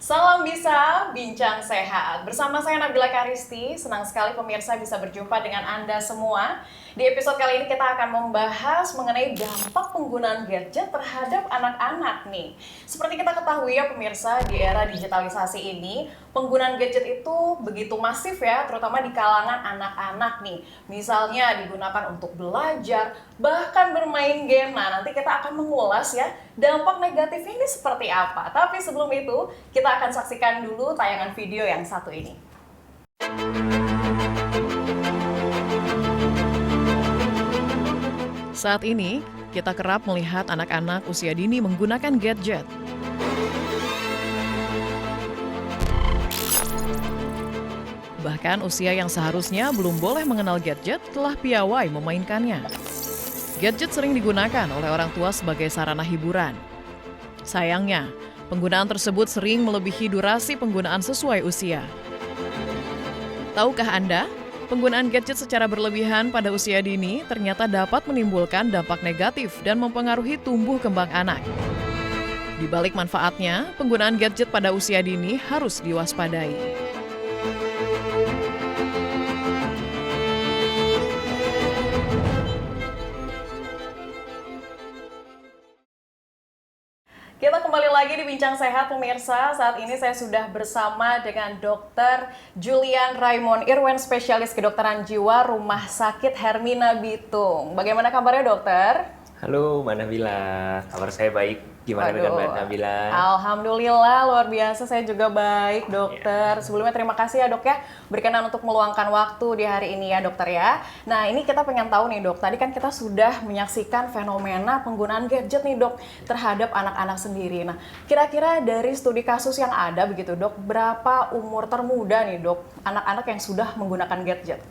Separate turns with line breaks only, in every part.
Salam bisa, bincang sehat. Bersama saya Nabila Karisti, senang sekali pemirsa bisa berjumpa dengan Anda semua. Di episode kali ini kita akan membahas mengenai dampak penggunaan gadget terhadap anak-anak nih. Seperti kita ketahui ya pemirsa, di era digitalisasi ini, penggunaan gadget itu begitu masif ya, terutama di kalangan anak-anak nih. Misalnya digunakan untuk belajar, bahkan bermain game. Nah, nanti kita akan mengulas ya, dampak negatifnya ini seperti apa. Tapi sebelum itu, kita akan saksikan dulu tayangan video yang satu ini. Saat ini, kita kerap melihat anak-anak usia dini menggunakan gadget. Bahkan usia yang seharusnya belum boleh mengenal gadget telah piawai memainkannya. Gadget sering digunakan oleh orang tua sebagai sarana hiburan. Sayangnya, penggunaan tersebut sering melebihi durasi penggunaan sesuai usia. Tahukah Anda, penggunaan gadget secara berlebihan pada usia dini ternyata dapat menimbulkan dampak negatif dan mempengaruhi tumbuh kembang anak. Di balik manfaatnya, penggunaan gadget pada usia dini harus diwaspadai. Kita kembali lagi di Bincang Sehat pemirsa. Saat ini saya sudah bersama dengan Dr. Julian Raymond Irwan, spesialis kedokteran jiwa Rumah Sakit Hermina Bitung. Bagaimana kabarnya dokter?
Halo Mbak Nabila, kabar saya baik. Gimana dengan Mbak Nabila?
Alhamdulillah, luar biasa. Saya juga baik, dokter. Sebelumnya terima kasih ya dok ya, berkenan untuk meluangkan waktu di hari ini ya dokter ya. Nah ini kita pengen tahu nih dok, tadi kan kita sudah menyaksikan fenomena penggunaan gadget nih dok terhadap anak-anak sendiri. Nah kira-kira dari studi kasus yang ada begitu dok, berapa umur termuda nih dok anak-anak yang sudah menggunakan gadget?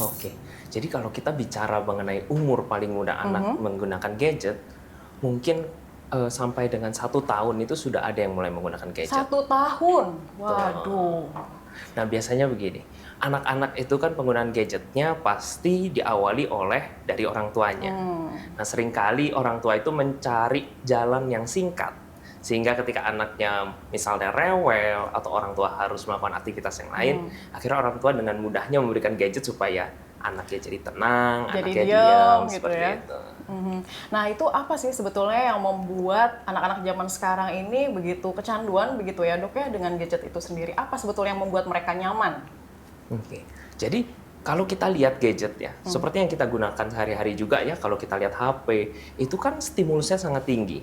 Oke, jadi kalau kita bicara mengenai umur paling muda anak menggunakan gadget, mungkin sampai dengan 1 tahun itu sudah ada yang mulai menggunakan gadget.
1 tahun? Waduh.
Nah biasanya begini, anak-anak itu kan penggunaan gadgetnya pasti diawali dari orang tuanya. Nah seringkali orang tua itu mencari jalan yang singkat. Sehingga ketika anaknya misalnya rewel atau orang tua harus melakukan aktivitas yang lain, akhirnya orang tua dengan mudahnya memberikan gadget supaya anaknya jadi tenang,
Jadi
anaknya
diam gitu
seperti
ya.
itu.
Nah itu apa sih sebetulnya yang membuat anak-anak zaman sekarang ini begitu kecanduan begitu ya dok ya dengan gadget itu sendiri? Apa sebetulnya yang membuat mereka nyaman?
Oke, jadi kalau kita lihat gadget ya, seperti yang kita gunakan sehari-hari juga ya, kalau kita lihat HP, itu kan stimulusnya sangat tinggi.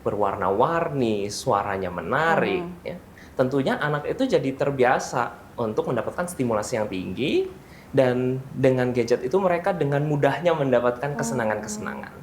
Berwarna-warni, suaranya menarik, ya. Tentunya anak itu jadi terbiasa untuk mendapatkan stimulasi yang tinggi, dan dengan gadget itu mereka dengan mudahnya mendapatkan kesenangan-kesenangan.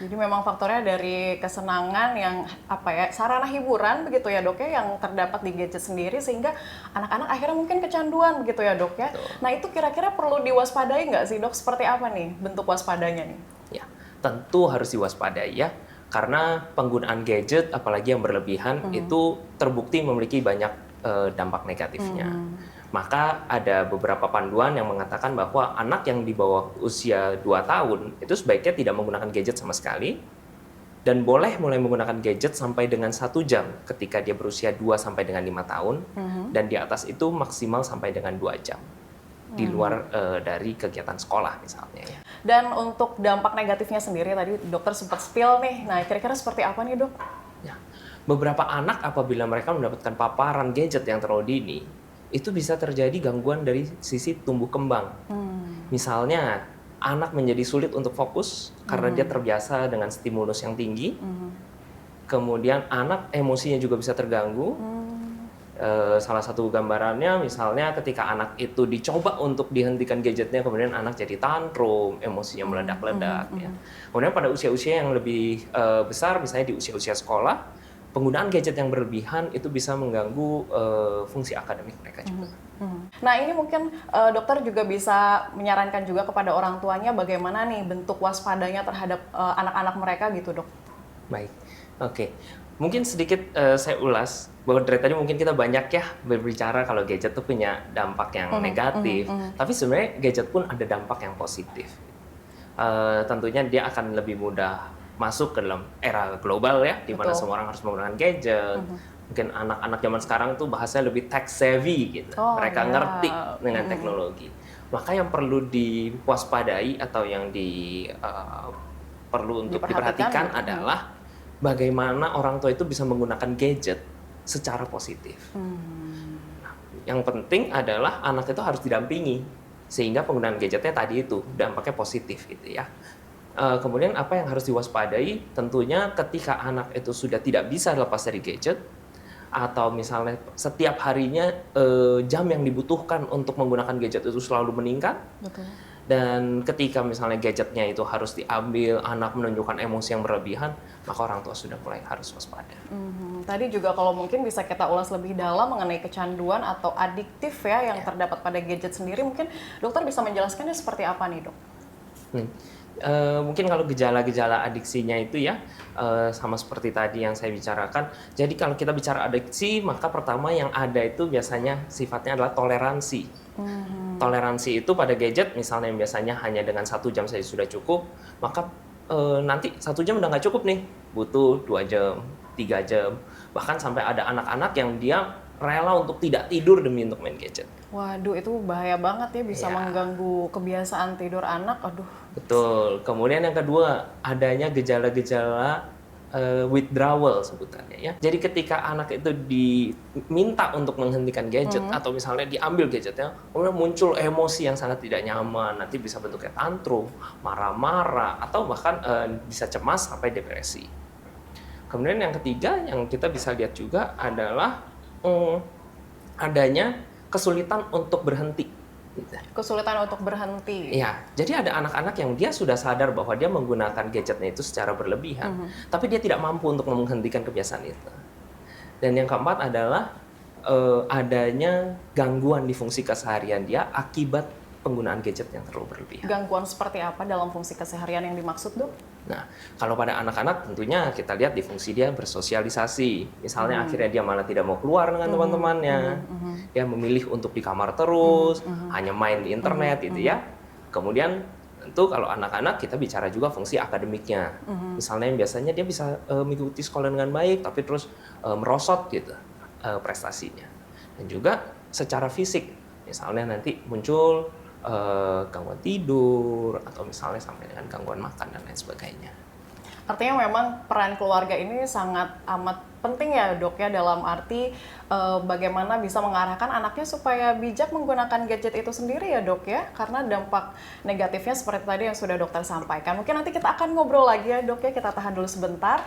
Jadi memang faktornya dari kesenangan yang apa ya, sarana hiburan begitu ya dok ya yang terdapat di gadget sendiri sehingga anak-anak akhirnya mungkin kecanduan begitu ya dok ya.
Betul.
Nah itu kira-kira perlu diwaspadai nggak sih dok? Seperti apa nih bentuk waspadanya nih?
Ya, tentu harus diwaspadai ya, karena penggunaan gadget apalagi yang berlebihan itu terbukti memiliki banyak dampak negatifnya. Maka ada beberapa panduan yang mengatakan bahwa anak yang di bawah usia 2 tahun itu sebaiknya tidak menggunakan gadget sama sekali dan boleh mulai menggunakan gadget sampai dengan 1 jam ketika dia berusia 2 sampai dengan 5 tahun dan di atas itu maksimal sampai dengan 2 jam di luar dari kegiatan sekolah misalnya ya.
Dan untuk dampak negatifnya sendiri tadi dokter sempat spill nih. Nah kira-kira seperti apa nih dok?
Ya, beberapa anak apabila mereka mendapatkan paparan gadget yang terlalu dini, itu bisa terjadi gangguan dari sisi tumbuh kembang. Misalnya, anak menjadi sulit untuk fokus karena dia terbiasa dengan stimulus yang tinggi. Kemudian anak emosinya juga bisa terganggu. Salah satu gambarannya misalnya ketika anak itu dicoba untuk dihentikan gadgetnya, kemudian anak jadi tantrum, emosinya meledak-ledak. Ya. Kemudian pada usia-usia yang lebih besar, misalnya di usia-usia sekolah, penggunaan gadget yang berlebihan itu bisa mengganggu fungsi akademik mereka juga.
Nah ini mungkin dokter juga bisa menyarankan juga kepada orang tuanya bagaimana nih bentuk waspadanya terhadap anak-anak mereka gitu dok.
Baik, oke. Mungkin sedikit saya ulas bahwa dari tadi mungkin kita banyak ya berbicara kalau gadget tuh punya dampak yang negatif, tapi sebenarnya gadget pun ada dampak yang positif. tentunya dia akan lebih mudah masuk ke dalam era global ya, di mana
Betul.
semua orang harus menggunakan gadget. Mungkin anak-anak zaman sekarang tuh bahasanya lebih tech savvy gitu.
Oh,
Mereka
ya.
ngerti dengan teknologi. Maka yang perlu diwaspadai atau yang perlu untuk diperhatikan
Diperhatikan,
adalah bagaimana orang tua itu bisa menggunakan gadget secara positif. Yang penting adalah anak itu harus didampingi sehingga penggunaan gadgetnya tadi itu dampaknya positif gitu ya. Kemudian apa yang harus diwaspadai? Tentunya ketika anak itu sudah tidak bisa lepas dari gadget atau misalnya setiap harinya jam yang dibutuhkan untuk menggunakan gadget itu selalu meningkat.
Betul.
Dan ketika misalnya gadgetnya itu harus diambil, anak menunjukkan emosi yang berlebihan, maka orang tua sudah mulai harus waspada.
Tadi juga kalau mungkin bisa kita ulas lebih dalam mengenai kecanduan atau adiktif ya yang terdapat pada gadget sendiri. Mungkin dokter bisa menjelaskannya seperti apa nih, Dok?
Mungkin kalau gejala-gejala adiksinya itu ya sama seperti tadi yang saya bicarakan. Jadi kalau kita bicara adiksi, maka pertama yang ada itu biasanya sifatnya adalah toleransi. Toleransi itu pada gadget misalnya yang biasanya hanya dengan 1 jam saja sudah cukup, maka nanti 1 jam udah nggak cukup nih, butuh 2 jam, 3 jam. Bahkan sampai ada anak-anak yang dia rela untuk tidak tidur demi untuk main gadget.
Waduh, itu bahaya banget ya, bisa
Ya.
mengganggu kebiasaan tidur anak. Aduh.
Betul. Kemudian yang kedua, adanya gejala-gejala withdrawal sebutannya ya. Jadi ketika anak itu diminta untuk menghentikan gadget atau misalnya diambil gadgetnya, kemudian muncul emosi yang sangat tidak nyaman, nanti bisa bentuknya tantrum, marah-marah, atau bahkan bisa cemas sampai depresi. Kemudian yang ketiga yang kita bisa lihat juga adalah adanya kesulitan untuk berhenti.
Kesulitan untuk berhenti.
Iya, jadi ada anak-anak yang dia sudah sadar bahwa dia menggunakan gadgetnya itu secara berlebihan, tapi dia tidak mampu untuk menghentikan kebiasaan itu. Dan yang keempat adalah adanya gangguan di fungsi keseharian dia akibat penggunaan gadget yang terlalu berlebihan.
Gangguan seperti apa dalam fungsi keseharian yang dimaksud, Dok?
Nah, kalau pada anak-anak tentunya kita lihat di fungsi dia bersosialisasi. Misalnya akhirnya dia malah tidak mau keluar dengan teman-temannya. Dia memilih untuk di kamar terus, hanya main di internet gitu ya. Kemudian tentu kalau anak-anak kita bicara juga fungsi akademiknya. Misalnya yang biasanya dia bisa mengikuti sekolah dengan baik tapi terus merosot gitu prestasinya. Dan juga secara fisik. Misalnya nanti muncul gangguan tidur atau misalnya sampai dengan gangguan makan dan lain sebagainya.
Artinya memang peran keluarga ini sangat amat penting ya, Dok ya, dalam arti bagaimana bisa mengarahkan anaknya supaya bijak menggunakan gadget itu sendiri ya, Dok ya, karena dampak negatifnya seperti tadi yang sudah dokter sampaikan. Mungkin nanti kita akan ngobrol lagi ya, Dok ya, kita tahan dulu sebentar.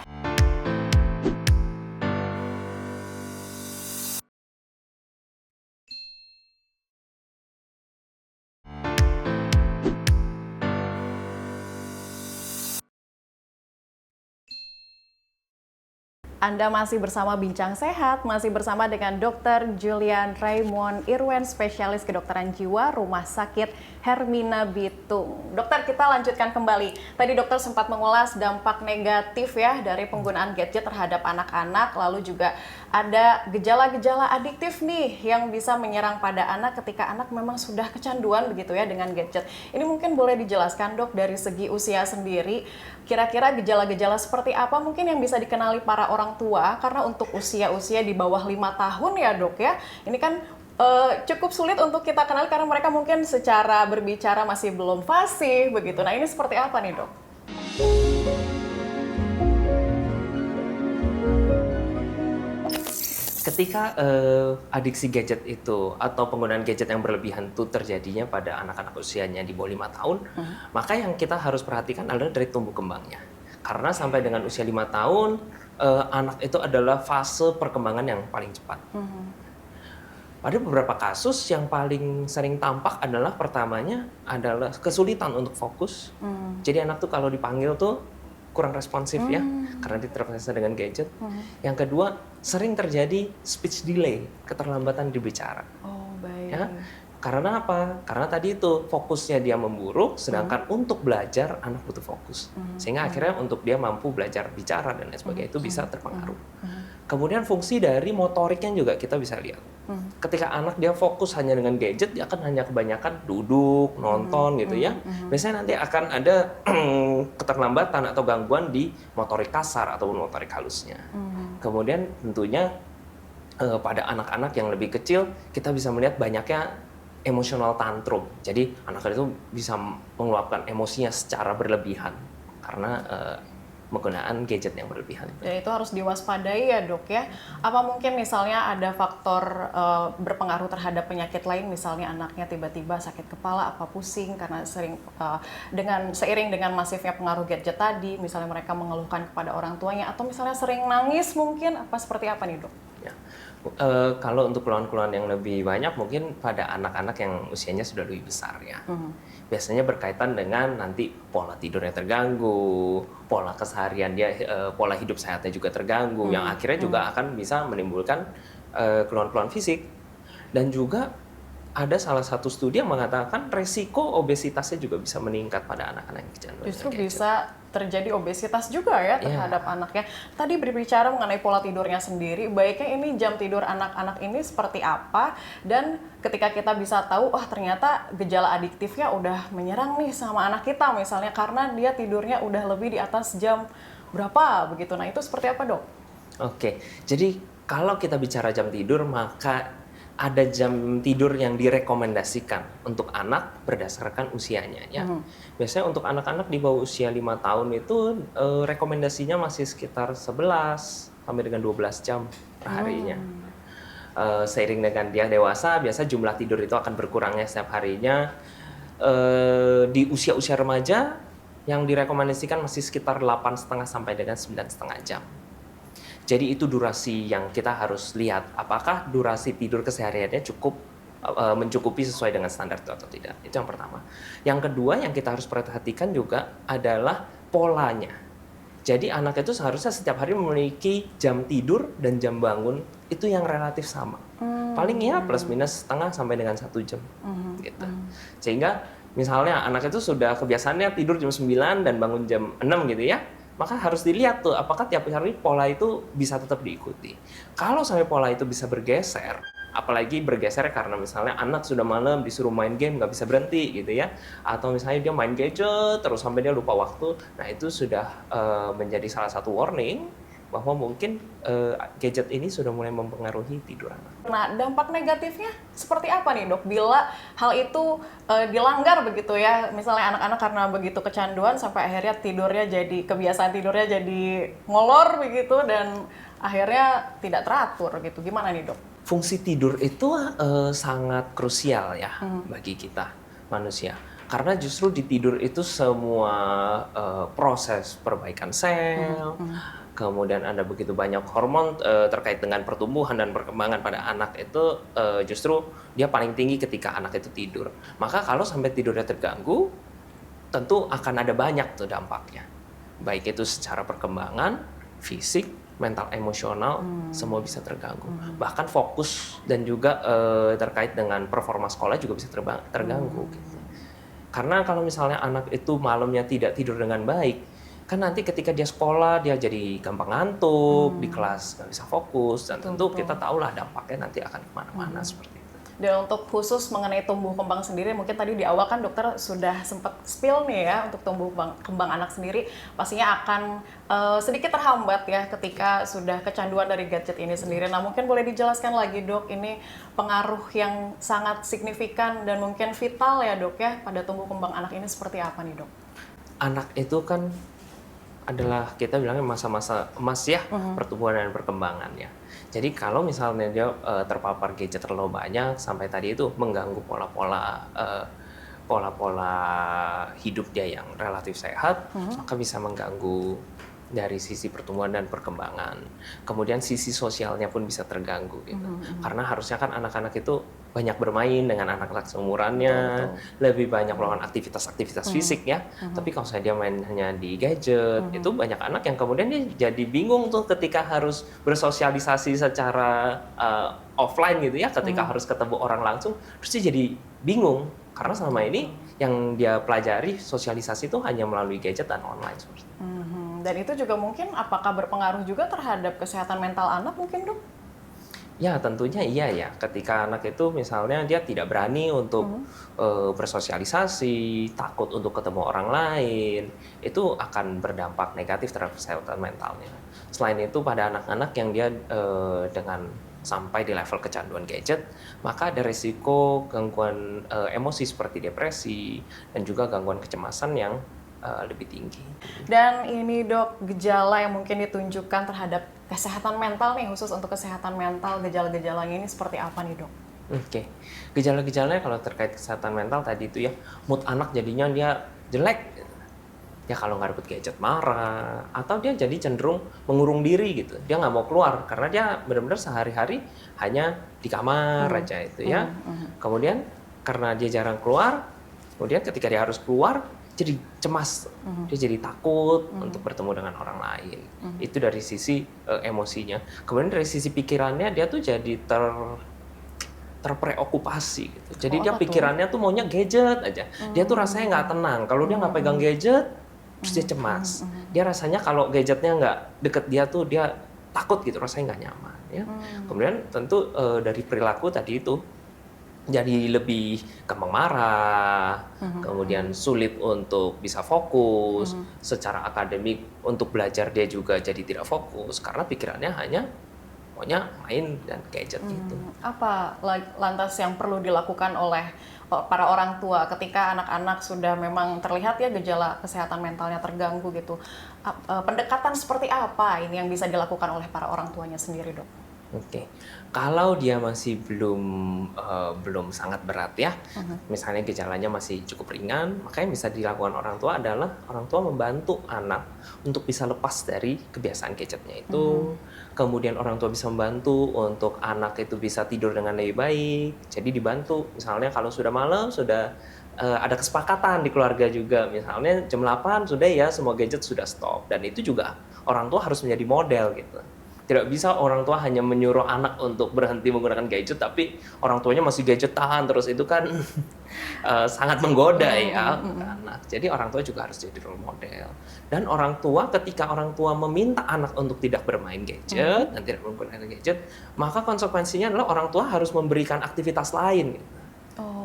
Anda masih bersama Bincang Sehat, masih bersama dengan Dr. Julian Raymond Irwen, spesialis kedokteran jiwa, Rumah Sakit Hermina Bitung. Dokter, kita lanjutkan kembali. Tadi dokter sempat mengulas dampak negatif ya dari penggunaan gadget terhadap anak-anak, lalu juga ada gejala-gejala adiktif nih yang bisa menyerang pada anak ketika anak memang sudah kecanduan begitu ya dengan gadget. Ini mungkin boleh dijelaskan, Dok, dari segi usia sendiri, kira-kira gejala-gejala seperti apa mungkin yang bisa dikenali para orang tua, karena untuk usia-usia di bawah 5 tahun ya, Dok ya, ini kan cukup sulit untuk kita kenali karena mereka mungkin secara berbicara masih belum fasih begitu. Nah, ini seperti apa nih, Dok?
Ketika adiksi gadget itu atau penggunaan gadget yang berlebihan itu terjadinya pada anak-anak usianya di bawah 5 tahun, maka yang kita harus perhatikan adalah dari tumbuh kembangnya. Karena sampai dengan usia 5 tahun, anak itu adalah fase perkembangan yang paling cepat. Pada beberapa kasus yang paling sering tampak adalah pertamanya adalah kesulitan untuk fokus. Jadi anak tuh kalau dipanggil tuh kurang responsif ya, karena dia terbiasa dengan gadget. Yang kedua, sering terjadi speech delay, keterlambatan berbicara.
Oh, baik.
Ya, karena apa? Karena tadi itu fokusnya dia memburuk, sedangkan untuk belajar anak butuh fokus. Sehingga akhirnya untuk dia mampu belajar bicara dan lain sebagainya itu bisa terpengaruh. Kemudian fungsi dari motoriknya juga kita bisa lihat. Ketika anak dia fokus hanya dengan gadget, dia akan hanya kebanyakan duduk, nonton gitu ya. Biasanya nanti akan ada keterlambatan atau gangguan di motorik kasar ataupun motorik halusnya. Kemudian tentunya pada anak-anak yang lebih kecil, kita bisa melihat banyaknya emosional tantrum. Jadi anak itu bisa mengeluarkan emosinya secara berlebihan karena penggunaan gadget yang berlebihan.
Dan itu harus diwaspadai ya dok ya. Apa mungkin misalnya ada faktor berpengaruh terhadap penyakit lain, misalnya anaknya tiba-tiba sakit kepala, apa pusing karena seiring dengan masifnya pengaruh gadget tadi, misalnya mereka mengeluhkan kepada orang tuanya, atau misalnya sering nangis mungkin, seperti apa nih dok?
Ya. Kalau untuk keluhan-keluhan yang lebih banyak mungkin pada anak-anak yang usianya sudah lebih besar ya. Biasanya berkaitan dengan nanti pola tidurnya terganggu, pola keseharian dia, pola hidup sehatnya juga terganggu, yang akhirnya juga akan bisa menimbulkan keluhan-keluhan fisik. Dan juga ada salah satu studi yang mengatakan resiko obesitasnya juga bisa meningkat pada anak-anak yang kecanduan.
Justru bisa terjadi obesitas juga ya terhadap anaknya. Tadi berbicara mengenai pola tidurnya sendiri, baiknya ini jam tidur anak-anak ini seperti apa, dan ketika kita bisa tahu, ternyata gejala adiktifnya udah menyerang nih sama anak kita misalnya karena dia tidurnya udah lebih di atas jam berapa begitu. Nah itu seperti apa dok?
Oke, jadi kalau kita bicara jam tidur, maka ada jam tidur yang direkomendasikan untuk anak berdasarkan usianya ya. Biasanya untuk anak-anak di bawah usia 5 tahun itu rekomendasinya masih sekitar 11 sampai dengan 12 jam per harinya. Seiring dengan dia dewasa, biasa jumlah tidur itu akan berkurangnya setiap harinya. Di usia-usia remaja yang direkomendasikan masih sekitar 8,5 sampai dengan 9,5 jam. Jadi itu durasi yang kita harus lihat, apakah durasi tidur kesehariannya cukup mencukupi sesuai dengan standar itu atau tidak. Itu yang pertama. Yang kedua yang kita harus perhatikan juga adalah polanya. Jadi anak itu seharusnya setiap hari memiliki jam tidur dan jam bangun itu yang relatif sama. Paling ya plus minus setengah sampai dengan 1 jam. Gitu. Sehingga misalnya anak itu sudah kebiasaannya tidur jam 9 dan bangun jam 6 gitu ya. Maka harus dilihat tuh apakah tiap hari pola itu bisa tetap diikuti. Kalau sampai pola itu bisa bergeser, apalagi bergeser karena misalnya anak sudah malam disuruh main game nggak bisa berhenti gitu ya, atau misalnya dia main gadget terus sampai dia lupa waktu, nah itu sudah menjadi salah satu warning bahwa mungkin gadget ini sudah mulai mempengaruhi tidur anak.
Nah, dampak negatifnya seperti apa nih dok bila hal itu dilanggar begitu ya, misalnya anak-anak karena begitu kecanduan sampai akhirnya kebiasaan tidurnya jadi ngolor begitu dan akhirnya tidak teratur gitu, gimana nih dok?
Fungsi tidur itu sangat krusial ya bagi kita manusia. Karena justru di tidur itu semua proses perbaikan sel, kemudian ada begitu banyak hormon terkait dengan pertumbuhan dan perkembangan pada anak itu justru dia paling tinggi ketika anak itu tidur. Maka kalau sampai tidurnya terganggu, tentu akan ada banyak tuh dampaknya. Baik itu secara perkembangan, fisik, mental, emosional, semua bisa terganggu. Bahkan fokus dan juga terkait dengan performa sekolah juga bisa terganggu. Gitu. Karena kalau misalnya anak itu malamnya tidak tidur dengan baik, kan nanti ketika dia sekolah dia jadi gampang ngantuk, di kelas nggak bisa fokus, dan tentu kita tahulah dampaknya nanti akan kemana-mana seperti itu.
Dan untuk khusus mengenai tumbuh kembang sendiri, mungkin tadi di awal kan dokter sudah sempat spill nih ya untuk tumbuh kembang anak sendiri pastinya akan sedikit terhambat ya ketika sudah kecanduan dari gadget ini sendiri. Nah mungkin boleh dijelaskan lagi dok, ini pengaruh yang sangat signifikan dan mungkin vital ya dok ya pada tumbuh kembang anak ini seperti apa nih dok?
Anak itu kan adalah kita bilangnya masa-masa emas ya, pertumbuhan dan perkembangan ya. Jadi kalau misalnya dia terpapar gadget terlalu banyak sampai tadi itu mengganggu pola-pola hidup dia yang relatif sehat, maka bisa mengganggu dari sisi pertumbuhan dan perkembangan. Kemudian sisi sosialnya pun bisa terganggu gitu. Karena harusnya kan anak-anak itu banyak bermain dengan anak-anak seumurannya, lebih banyak melakukan aktivitas-aktivitas fisik ya. Tapi kalau saya dia main hanya di gadget, itu banyak anak yang kemudian dia jadi bingung tuh ketika harus bersosialisasi secara offline gitu ya, ketika harus ketemu orang langsung, terus dia jadi bingung karena selama ini yang dia pelajari sosialisasi itu hanya melalui gadget dan online seperti itu.
Dan itu juga mungkin apakah berpengaruh juga terhadap kesehatan mental anak mungkin dok?
Ya, tentunya iya ya. Ketika anak itu misalnya dia tidak berani untuk bersosialisasi, takut untuk ketemu orang lain, itu akan berdampak negatif terhadap kesehatan mentalnya. Selain itu pada anak-anak yang dia dengan sampai di level kecanduan gadget, maka ada risiko gangguan emosi seperti depresi dan juga gangguan kecemasan yang lebih tinggi.
Dan ini dok, gejala yang mungkin ditunjukkan terhadap kesehatan mental nih, khusus untuk kesehatan mental, gejala-gejalanya ini seperti apa nih dok?
Oke, gejala-gejalanya kalau terkait kesehatan mental tadi itu ya, mood anak jadinya dia jelek. Ya kalau nggak dapet gadget marah, atau dia jadi cenderung mengurung diri gitu. Dia nggak mau keluar, karena dia benar-benar sehari-hari hanya di kamar aja itu ya. Kemudian karena dia jarang keluar, kemudian ketika dia harus keluar, jadi cemas, dia jadi takut untuk bertemu dengan orang lain. Itu dari sisi emosinya. Kemudian dari sisi pikirannya dia tuh jadi terpreokupasi gitu. Jadi dia pikirannya tuh maunya gadget aja. Dia tuh rasanya nggak tenang. Kalau dia nggak pegang gadget, terus dia cemas. Dia rasanya kalau gadgetnya nggak deket dia tuh dia takut gitu, rasanya nggak nyaman. Ya. Kemudian tentu dari perilaku tadi itu, jadi lebih gampang marah, kemudian sulit untuk bisa fokus, secara akademik untuk belajar dia juga jadi tidak fokus, karena pikirannya hanya maunya main dan gadget gitu.
Apa lantas yang perlu dilakukan oleh para orang tua ketika anak-anak sudah memang terlihat ya gejala kesehatan mentalnya terganggu gitu? Pendekatan seperti apa ini yang bisa dilakukan oleh para orang tuanya sendiri dok?
Oke, kalau dia masih belum sangat berat ya, misalnya gejalanya masih cukup ringan, maka yang bisa dilakukan orang tua adalah orang tua membantu anak untuk bisa lepas dari kebiasaan gadgetnya itu. Kemudian orang tua bisa membantu untuk anak itu bisa tidur dengan lebih baik. Jadi dibantu, misalnya kalau sudah malam, sudah ada kesepakatan di keluarga juga, misalnya jam 8 sudah ya semua gadget sudah stop. Dan itu juga orang tua harus menjadi model gitu. Tidak bisa orang tua hanya menyuruh anak untuk berhenti menggunakan gadget, tapi orang tuanya masih gadgetan terus, itu kan sangat menggoda ya anak. Jadi orang tua juga harus jadi role model. Dan orang tua, ketika orang tua meminta anak untuk tidak bermain gadget dan tidak menggunakan gadget, maka konsekuensinya adalah orang tua harus memberikan aktivitas lain. Gitu.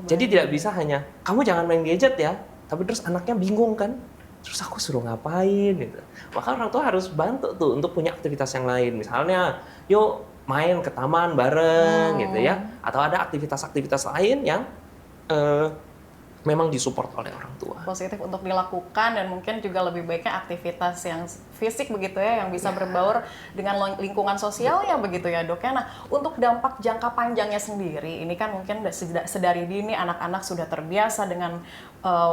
Jadi tidak bisa hanya, kamu jangan main gadget ya, tapi terus anaknya bingung kan. Terus aku suruh ngapain gitu. Maka orang tua harus bantu tuh untuk punya aktivitas yang lain. Misalnya, yuk main ke taman bareng gitu ya. Atau ada aktivitas-aktivitas lain yang memang disupport oleh orang tua.
Positif untuk dilakukan, dan mungkin juga lebih baiknya aktivitas yang fisik begitu ya, yang bisa berbaur dengan lingkungan sosialnya begitu ya dok ya. Nah untuk dampak jangka panjangnya sendiri, ini kan mungkin sedari dini anak-anak sudah terbiasa dengan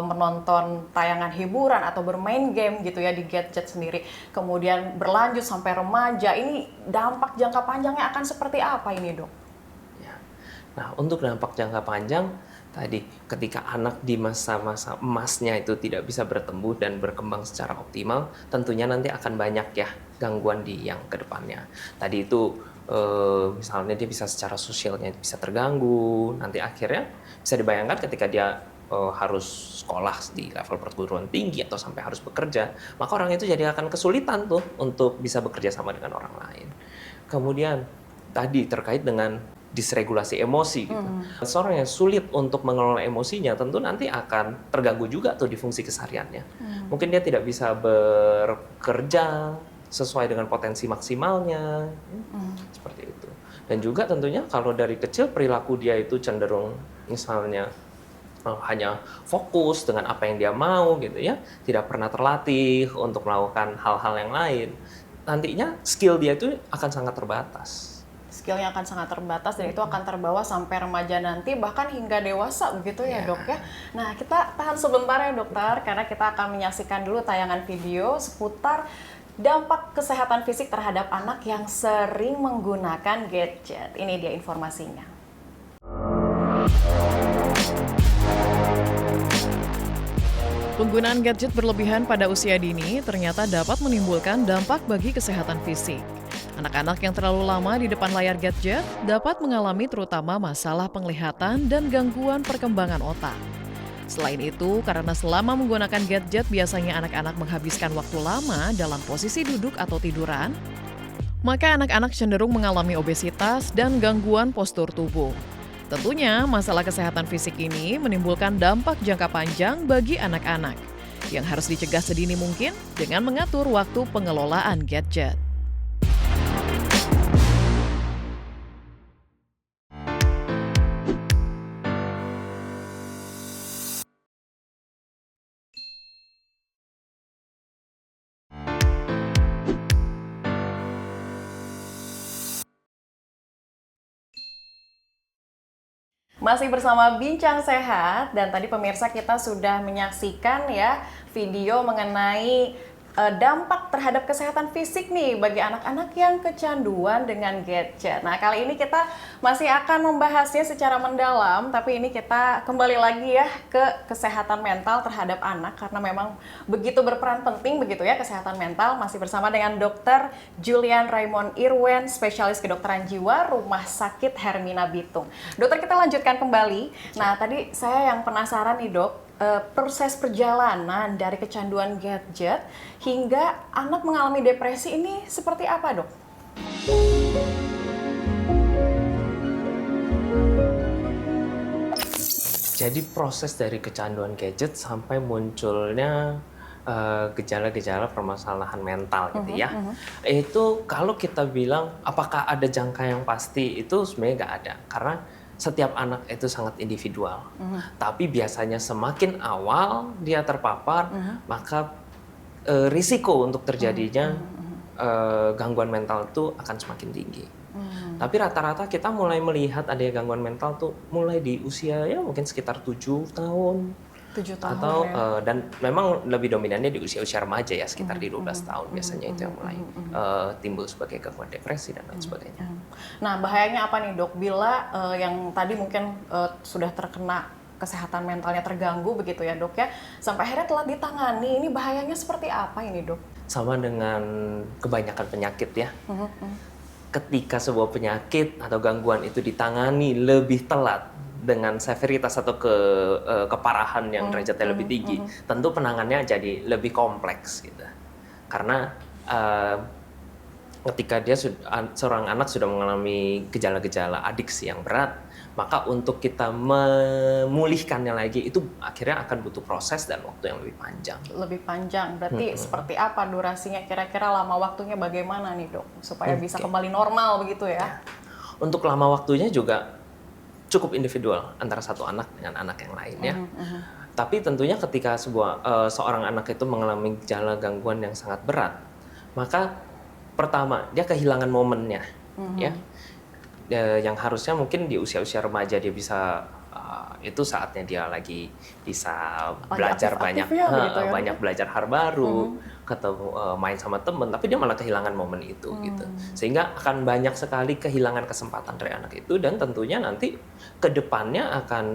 menonton tayangan hiburan atau bermain game gitu ya di gadget sendiri. Kemudian berlanjut sampai remaja, ini dampak jangka panjangnya akan seperti apa ini dok?
Ya. Nah untuk dampak jangka panjang, tadi ketika anak di masa-masa emasnya itu tidak bisa bertumbuh dan berkembang secara optimal, tentunya nanti akan banyak ya gangguan di yang kedepannya. Tadi itu misalnya dia bisa secara sosialnya bisa terganggu, nanti akhirnya bisa dibayangkan ketika dia harus sekolah di level perguruan tinggi atau sampai harus bekerja, maka orang itu jadi akan kesulitan tuh untuk bisa bekerja sama dengan orang lain. Kemudian tadi terkait dengan disregulasi emosi gitu. Seorang yang sulit untuk mengelola emosinya tentu nanti akan terganggu juga tuh di fungsi kesehariannya. Mungkin dia tidak bisa bekerja sesuai dengan potensi maksimalnya, seperti itu. Dan juga tentunya kalau dari kecil perilaku dia itu cenderung misalnya hanya fokus dengan apa yang dia mau gitu ya, tidak pernah terlatih untuk melakukan hal-hal yang lain. Nantinya skill dia itu akan sangat terbatas.
Skillnya akan sangat terbatas, dan itu akan terbawa sampai remaja nanti, bahkan hingga dewasa begitu ya dok ya. Nah kita tahan sebentar ya dokter, karena kita akan menyaksikan dulu tayangan video seputar dampak kesehatan fisik terhadap anak yang sering menggunakan gadget. Ini dia informasinya. Penggunaan gadget berlebihan pada usia dini ternyata dapat menimbulkan dampak bagi kesehatan fisik. Anak-anak yang terlalu lama di depan layar gadget dapat mengalami terutama masalah penglihatan dan gangguan perkembangan otak. Selain itu, karena selama menggunakan gadget biasanya anak-anak menghabiskan waktu lama dalam posisi duduk atau tiduran, maka anak-anak cenderung mengalami obesitas dan gangguan postur tubuh. Tentunya, masalah kesehatan fisik ini menimbulkan dampak jangka panjang bagi anak-anak yang harus dicegah sedini mungkin dengan mengatur waktu pengelolaan gadget. Masih bersama Bincang Sehat, dan tadi pemirsa kita sudah menyaksikan ya video mengenai dampak terhadap kesehatan fisik nih bagi anak-anak yang kecanduan dengan gadget. Nah, kali ini kita masih akan membahasnya secara mendalam, tapi ini kita kembali lagi ya ke kesehatan mental terhadap anak karena memang begitu berperan penting begitu ya kesehatan mental. Masih bersama dengan Dr. Julian Raymond Irwen, spesialis kedokteran jiwa Rumah Sakit Hermina Bitung. Dokter, kita lanjutkan kembali. Nah, tadi saya yang penasaran nih, Dok. Proses perjalanan dari kecanduan gadget hingga anak mengalami depresi ini seperti apa, Dok?
Jadi proses dari kecanduan gadget sampai munculnya gejala-gejala permasalahan mental gitu ya. Itu kalau kita bilang apakah ada jangka yang pasti, itu sebenarnya nggak ada. Karena setiap anak itu sangat individual. Tapi biasanya semakin awal dia terpapar, maka risiko untuk terjadinya gangguan mental itu akan semakin tinggi. Tapi rata-rata kita mulai melihat ada gangguan mental tuh mulai di usia ya mungkin sekitar 7 tahun.
7 tahun
atau
ya.
Dan memang lebih dominannya di usia-usia remaja ya, sekitar di 12 tahun biasanya itu yang mulai timbul sebagai gangguan depresi dan lain sebagainya.
Nah, bahayanya apa nih, Dok, bila yang tadi mungkin sudah terkena kesehatan mentalnya terganggu begitu ya, Dok ya, sampai akhirnya telah ditangani, ini bahayanya seperti apa ini, Dok?
Sama dengan kebanyakan penyakit ya. Ketika sebuah penyakit atau gangguan itu ditangani lebih telat dengan severitas atau keparahan yang derajatnya lebih tinggi, tentu penanganannya jadi lebih kompleks gitu. Karena ketika seorang anak sudah mengalami gejala-gejala adiksi yang berat, maka untuk kita memulihkannya lagi itu akhirnya akan butuh proses dan waktu yang lebih panjang.
Lebih panjang, berarti seperti apa durasinya, kira-kira lama waktunya bagaimana nih, Dok, supaya bisa kembali normal begitu ya?
Untuk lama waktunya juga cukup individual antara satu anak dengan anak yang lain ya. Tapi tentunya ketika seorang anak itu mengalami gejala gangguan yang sangat berat, maka pertama dia kehilangan momennya, ya. Yang harusnya mungkin di usia-usia remaja dia bisa itu saatnya dia lagi bisa belajar banyak belajar hal baru, ketemu main sama temen, tapi dia malah kehilangan momen itu gitu. Sehingga akan banyak sekali kehilangan kesempatan dari anak itu, dan tentunya nanti ke depannya akan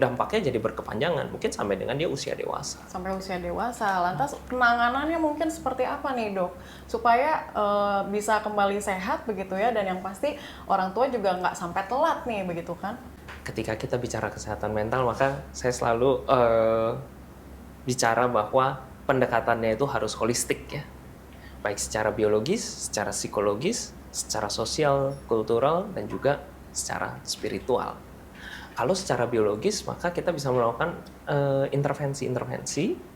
dampaknya jadi berkepanjangan, mungkin sampai dengan dia usia dewasa.
Sampai usia dewasa. Lantas penanganannya mungkin seperti apa nih, Dok? Supaya bisa kembali sehat begitu ya, dan yang pasti orang tua juga nggak sampai telat nih begitu kan?
Ketika kita bicara kesehatan mental, maka saya selalu bicara bahwa pendekatannya itu harus holistik ya. Baik secara biologis, secara psikologis, secara sosial, kultural, dan juga secara spiritual. Kalau secara biologis, maka kita bisa melakukan intervensi-intervensi,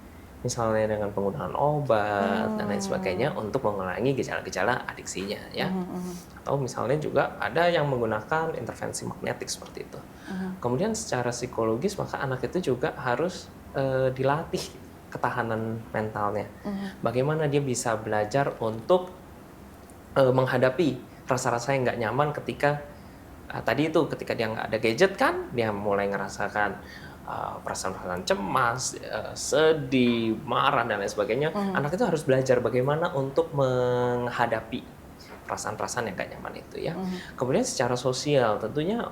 misalnya dengan penggunaan obat dan lain sebagainya untuk mengurangi gejala-gejala adiksinya ya. Atau misalnya juga ada yang menggunakan intervensi magnetik seperti itu. Kemudian secara psikologis, maka anak itu juga harus dilatih ketahanan mentalnya. Bagaimana dia bisa belajar untuk menghadapi rasa-rasa yang nggak nyaman ketika tadi itu ketika dia nggak ada gadget kan, dia mulai ngerasakan perasaan-perasaan cemas, sedih, marah dan lain sebagainya. Anak itu harus belajar bagaimana untuk menghadapi perasaan-perasaan yang gak nyaman itu ya. Kemudian secara sosial tentunya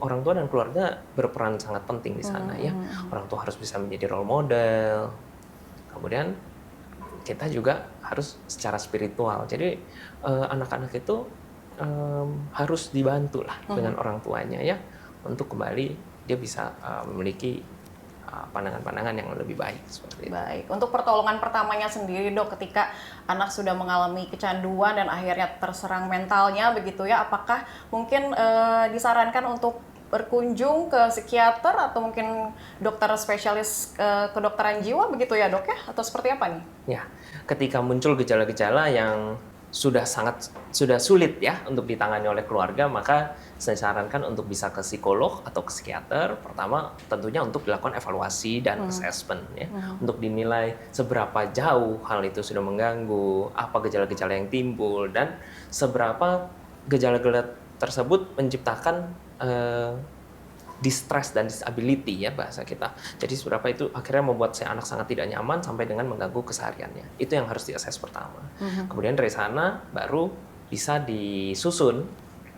orang tua dan keluarga berperan sangat penting di sana ya. Orang tua harus bisa menjadi role model. Kemudian kita juga harus secara spiritual. Jadi anak-anak itu harus dibantu lah dengan orang tuanya ya, untuk kembali dia bisa memiliki pandangan-pandangan yang lebih baik seperti itu.
Baik, untuk pertolongan pertamanya sendiri dok, ketika anak sudah mengalami kecanduan dan akhirnya terserang mentalnya begitu ya, apakah mungkin disarankan untuk berkunjung ke psikiater atau mungkin dokter spesialis kedokteran jiwa begitu ya dok ya, atau seperti apa nih?
Ya, ketika muncul gejala-gejala yang sudah sulit ya untuk ditangani oleh keluarga, maka saya sarankan untuk bisa ke psikolog atau ke psikiater. Pertama tentunya untuk dilakukan evaluasi dan assessment ya, untuk dinilai seberapa jauh hal itu sudah mengganggu, apa gejala-gejala yang timbul, dan seberapa gejala-gejala tersebut menciptakan distress dan disability ya bahasa kita. Jadi seberapa itu akhirnya membuat si anak sangat tidak nyaman sampai dengan mengganggu kesehariannya. Itu yang harus diakses pertama. Kemudian dari sana baru bisa disusun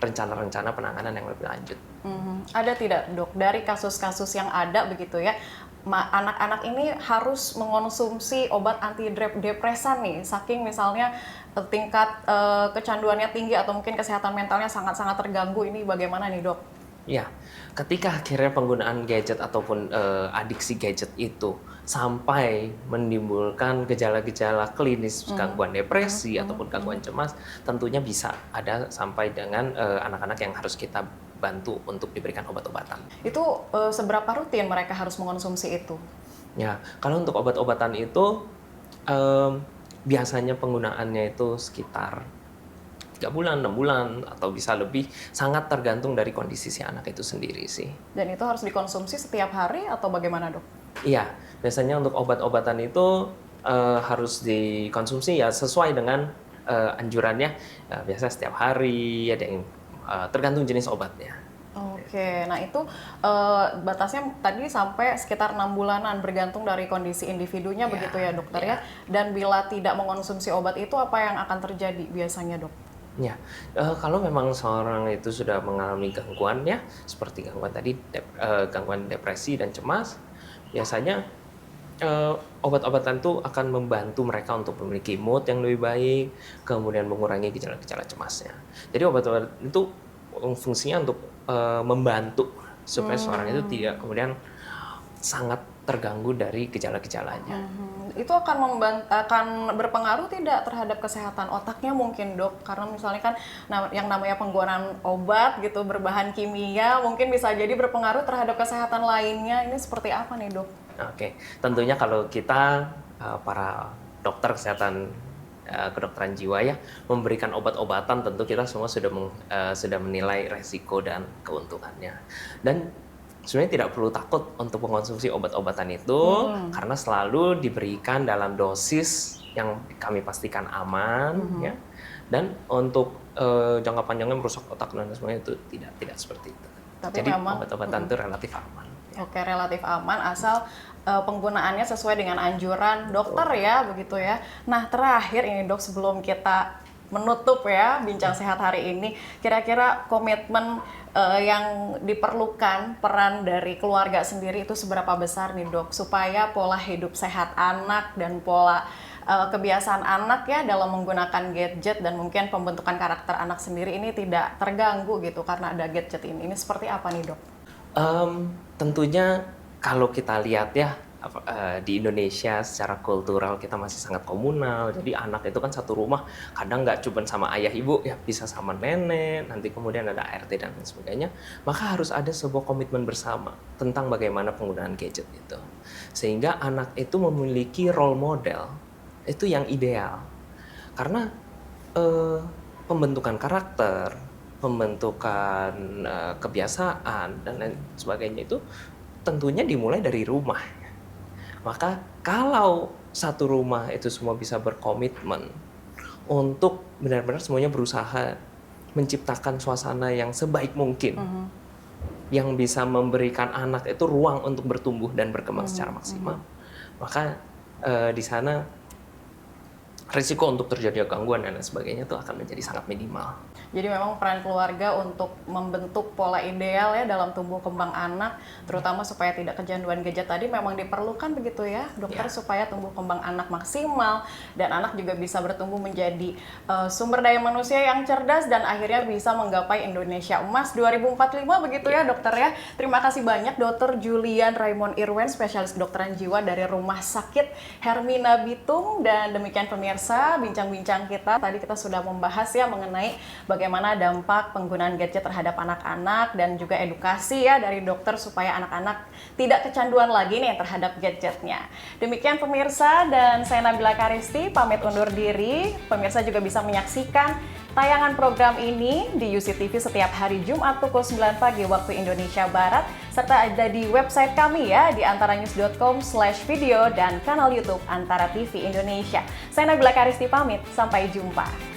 rencana-rencana penanganan yang lebih lanjut.
Ada tidak dok dari kasus-kasus yang ada begitu ya, anak-anak ini harus mengonsumsi obat antidepresan nih, saking misalnya tingkat kecanduannya tinggi atau mungkin kesehatan mentalnya sangat-sangat terganggu, ini bagaimana nih dok?
Ya, ketika akhirnya penggunaan gadget ataupun adiksi gadget itu sampai menimbulkan gejala-gejala klinis gangguan depresi ataupun gangguan cemas, tentunya bisa ada sampai dengan anak-anak yang harus kita bantu untuk diberikan obat-obatan.
Itu seberapa rutin mereka harus mengonsumsi itu?
Ya, kalau untuk obat-obatan itu biasanya penggunaannya itu sekitar 3 bulan, 6 bulan, atau bisa lebih, sangat tergantung dari kondisi si anak itu sendiri sih.
Dan itu harus dikonsumsi setiap hari atau bagaimana dok?
Iya, biasanya untuk obat-obatan itu harus dikonsumsi ya sesuai dengan anjurannya, biasa setiap hari, ada yang tergantung jenis obatnya.
Oke, nah itu batasnya tadi sampai sekitar 6 bulanan bergantung dari kondisi individunya begitu ya dokter ya. Dan bila tidak mengonsumsi obat itu apa yang akan terjadi biasanya dok?
Ya, kalau memang seorang itu sudah mengalami gangguan ya, seperti gangguan tadi, gangguan depresi dan cemas, biasanya obat-obatan itu akan membantu mereka untuk memiliki mood yang lebih baik, kemudian mengurangi gejala-gejala cemasnya. Jadi obat-obatan itu fungsinya untuk membantu supaya seorang itu tidak kemudian sangat terganggu dari gejala-gejalanya.
Itu akan berpengaruh tidak terhadap kesehatan otaknya mungkin dok? Karena misalnya kan yang namanya penggunaan obat gitu berbahan kimia mungkin bisa jadi berpengaruh terhadap kesehatan lainnya. Ini seperti apa nih dok?
Oke, tentunya kalau kita para dokter kesehatan kedokteran jiwa ya memberikan obat-obatan, tentu kita semua sudah menilai resiko dan keuntungannya. Dan sebenarnya tidak perlu takut untuk mengkonsumsi obat-obatan itu karena selalu diberikan dalam dosis yang kami pastikan aman ya. Dan untuk jangka panjangnya merusak otak dan semuanya itu tidak seperti itu. Tapi jadi obat-obatan itu relatif aman.
Oke, relatif aman asal penggunaannya sesuai dengan anjuran dokter ya, begitu ya. Nah, terakhir ini dok, sebelum kita menutup ya bincang sehat hari ini, kira-kira komitmen yang diperlukan peran dari keluarga sendiri itu seberapa besar nih dok, supaya pola hidup sehat anak dan pola kebiasaan anak ya dalam menggunakan gadget dan mungkin pembentukan karakter anak sendiri ini tidak terganggu gitu karena ada gadget ini. Ini seperti apa nih dok?
Tentunya kalau kita lihat ya di Indonesia secara kultural kita masih sangat komunal, jadi anak itu kan satu rumah kadang nggak cuma sama ayah ibu ya, bisa sama nenek, nanti kemudian ada ART dan lain sebagainya. Maka harus ada sebuah komitmen bersama tentang bagaimana penggunaan gadget itu, sehingga anak itu memiliki role model itu yang ideal, karena pembentukan karakter, pembentukan kebiasaan dan lain sebagainya itu tentunya dimulai dari rumah. Maka kalau satu rumah itu semua bisa berkomitmen untuk benar-benar semuanya berusaha menciptakan suasana yang sebaik mungkin, yang bisa memberikan anak itu ruang untuk bertumbuh dan berkembang secara maksimal, maka di sana risiko untuk terjadi gangguan dan lain sebagainya itu akan menjadi sangat minimal.
Jadi memang peran keluarga untuk membentuk pola ideal ya dalam tumbuh kembang anak, terutama supaya tidak kecanduan gadget tadi memang diperlukan begitu ya dokter, supaya tumbuh kembang anak maksimal dan anak juga bisa bertumbuh menjadi sumber daya manusia yang cerdas dan akhirnya bisa menggapai Indonesia Emas 2045 begitu ya dokter ya. Terima kasih banyak Dr. Julian Raymond Irwan, spesialis kedokteran jiwa dari Rumah Sakit Hermina Bitung. Dan demikian pemirsa bincang-bincang kita. Tadi kita sudah membahas ya mengenai bagaimana dampak penggunaan gadget terhadap anak-anak dan juga edukasi ya dari dokter supaya anak-anak tidak kecanduan lagi nih terhadap gadgetnya. Demikian pemirsa, dan saya Nabila Karisti pamit undur diri. Pemirsa juga bisa menyaksikan tayangan program ini di UCTV setiap hari Jumat pukul 9 pagi waktu Indonesia Barat, serta ada di website kami ya di antaranews.com/video dan kanal YouTube Antara TV Indonesia. Saya Nabila Karisti pamit, sampai jumpa.